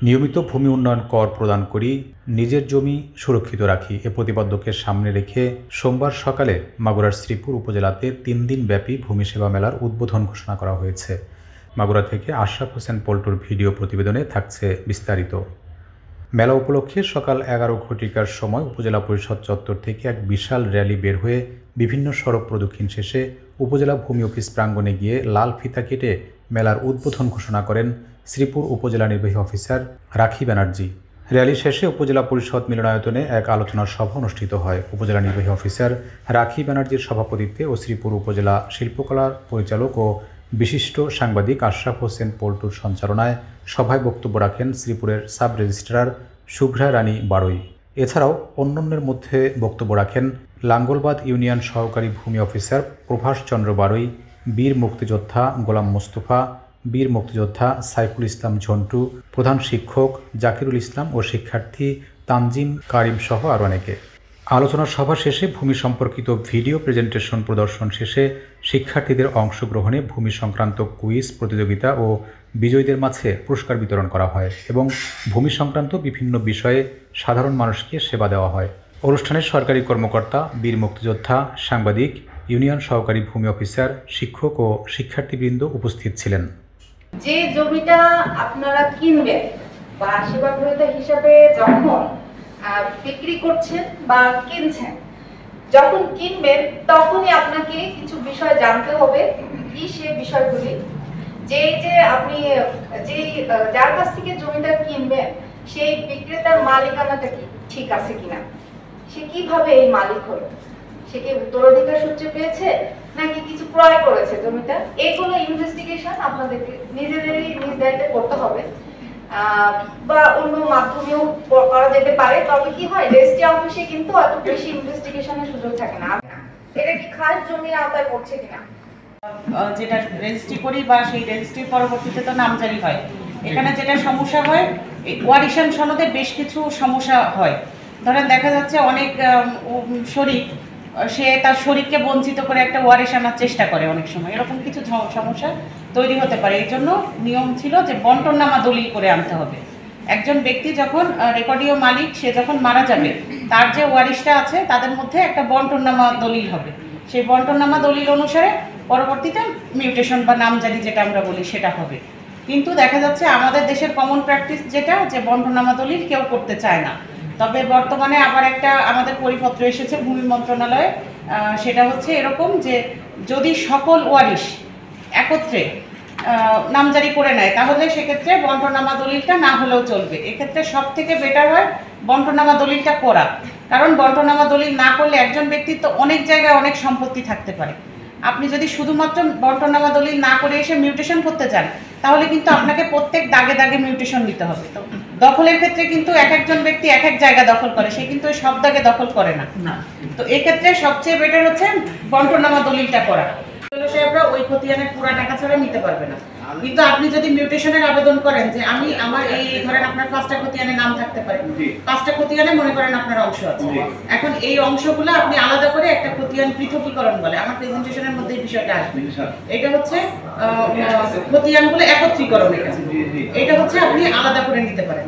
নিয়মিত ভূমি উন্নয়ন কর প্রদান করি, নিজের জমি সুরক্ষিত রাখি এ প্রতিপাদ্যকে সামনে রেখে সোমবার সকালে মাগুরার শ্রীপুর উপজেলাতে ৩ দিনব্যাপী ভূমি সেবা মেলার উদ্বোধন ঘোষণা করা হয়েছে। মাগুরা থেকে আশরাফ হোসেন পল্টুর ভিডিও প্রতিবেদনে থাকছে বিস্তারিত। মেলা উপলক্ষে সকাল ১১ ঘটিকার সময় উপজেলা পরিষদ চত্বর থেকে এক বিশাল র্যালি বের হয়ে বিভিন্ন সড়ক প্রদক্ষিণ শেষে উপজেলা ভূমি অফিস প্রাঙ্গণে গিয়ে লাল ফিতা কেটে মেলার উদ্বোধন ঘোষণা করেন শ্রীপুর উপজেলা নির্বাহী অফিসার রাখি ব্যানার্জি। র্যালি শেষে উপজেলা পরিষদ মিলনায়তনে এক আলোচনা সভা অনুষ্ঠিত হয়। উপজেলা নির্বাহী অফিসার রাখি ব্যানার্জির সভাপতিত্বে ও শ্রীপুর উপজেলা শিল্পকলা পরিচালক ও বিশিষ্ট সাংবাদিক আশরাফ হোসেন পল্টুর সঞ্চালনায় সভায় বক্তব্য রাখেন শ্রীপুরের সাব রেজিস্ট্রার শুভ্রা রানী বাড়ই। এছাড়াও অন্যান্যের মধ্যে বক্তব্য রাখেন লাঙ্গলবাদ ইউনিয়ন সহকারী ভূমি অফিসার প্রভাস চন্দ্র বাড়ই, বীর মুক্তিযোদ্ধা গোলাম মোস্তফা, বীর মুক্তিযোদ্ধা সাইফুল ইসলাম ঝন্টু, প্রধান শিক্ষক জাকিরুল ইসলাম ও শিক্ষার্থী তানজিম কারিম সহ আরও অনেকে। আলোচনা সভা শেষে ভূমি সম্পর্কিত ভিডিও প্রেজেন্টেশন প্রদর্শন শেষে শিক্ষার্থীদের অংশগ্রহণে ভূমি সংক্রান্ত কুইজ প্রতিযোগিতা ও বিজয়ীদের মাঝে পুরস্কার বিতরণ করা হয় এবং ভূমি সংক্রান্ত বিভিন্ন বিষয়ে সাধারণ মানুষকে সেবা দেওয়া হয়। অনুষ্ঠানে সরকারি কর্মকর্তা, বীর মুক্তিযোদ্ধা, সাংবাদিক, ইউনিয়ন সহকারী ভূমি অফিসার, শিক্ষক ও শিক্ষার্থীবৃন্দ উপস্থিত ছিলেন। যে জমিটা আপনারা কিনবেন বা সেবা গ্রহীতা হিসাবে যখন বিক্রি করছেন বা কিনছেন, যখন কিনবেন তখনই আপনাকে কিছু বিষয় জানতে হবে। কি সে বিষয়গুলি? যে আপনি যার কাছ থেকে জমিটা কিনবেন সেই বিক্রেতার মালিকানাটা কি ঠিক আছে কিনা, সে কিভাবে এই মালিক হলো, সে কি উত্তরাধিকার সূত্রে পেয়েছে নাকি কিছু ক্রয় করেছে জমিটা, এগুলো ইনভেস্টিগেশন আপনাদেরকে নিজেদেরই নিজ দায়িত্বে করতে হবে বা অন্য মাধ্যমেও করা যেতে পারে। তবে কি হয়, রেজিস্ট্রি অফিসে কিন্তু এত বেশি ইনভেস্টিগেশনের সুযোগ থাকে না। এটা কি খাস জমির আওতায় পড়ছে কিনা যেটা রেজিস্ট্রি করি বা সেই রেজিস্ট্রির পরবর্তীতে তো নামজারি হয়। এখানে যেটা সমস্যা হয়, ওয়ারিশান সনদে বেশ কিছু সমস্যা হয়। ধরেন দেখা যাচ্ছে অনেক শরিক সে তার শরিককে বঞ্চিত করে একটা ওয়ারিশ আনার চেষ্টা করে, অনেক সময় এরকম কিছু সমস্যা তৈরি হতে পারে। এই জন্য নিয়ম ছিল যে বন্টননামা দলিল করে আনতে হবে। একজন ব্যক্তি যখন রেকর্ডীয় মালিক, সে যখন মারা যাবে, তার যে ওয়ারিশটা আছে তাদের মধ্যে একটা বন্টননামা দলিল হবে। সেই বন্টননামা দলিল অনুসারে পরবর্তীতে মিউটেশন বা নামজারি যেটা আমরা বলি সেটা হবে। কিন্তু দেখা যাচ্ছে আমাদের দেশের কমন প্র্যাকটিস যেটা, যে বন্টননামা দলিল কেউ করতে চায় না। তবে বর্তমানে আবার একটা আমাদের পরিপত্র এসেছে ভূমি মন্ত্রণালয়ে, সেটা হচ্ছে এরকম যে যদি সকল ওয়ারিশ একত্রে নামজারি করে নেয় তাহলে সেক্ষেত্রে বন্টননামা দলিলটা না হলেও চলবে। এক্ষেত্রে সব থেকে বেটার হয় বন্টননামা দলিলটা করা, কারণ বন্টননামা দলিল না করলে একজন ব্যক্তির তো অনেক জায়গায় অনেক সম্পত্তি থাকতে পারে। আপনি যদি শুধুমাত্র বন্টননামা দলিল না করে এসে মিউটেশন করতে চান তাহলে কিন্তু আপনাকে প্রত্যেক দাগে দাগে মিউটেশন নিতে হবে। তো দখলের ক্ষেত্রে কিন্তু এক একজন ব্যক্তি এক এক জায়গা দখল করে, সে কিন্তু সব দাগে দখল করে না। তো এক্ষেত্রে সবচেয়ে বেটার হচ্ছে বন্টননামা দলিলটা করা। সাহেবরা ওই খতিয়ানের পুরো টাকা ছাড়া নিতে পারবে না। কিন্তু আপনি যদি মিউটেশনের আবেদন করেন যে আমি আমার এই ধরেন আপনার 5টা খতিয়ানে নাম থাকতে পারে, 5টা খতিয়ানে মনে করেন আপনার অংশ আছে, এখন এই অংশগুলো আপনি আলাদা করে একটা খতিয়ান পৃথকীকরণ বলে, আমার প্রেজেন্টেশনের মধ্যে এই বিষয়টা আসবে। এটা হচ্ছে খতিয়ানগুলো একত্রীকরণ, এটা হচ্ছে আপনি আলাদা করে নিতে পারেন।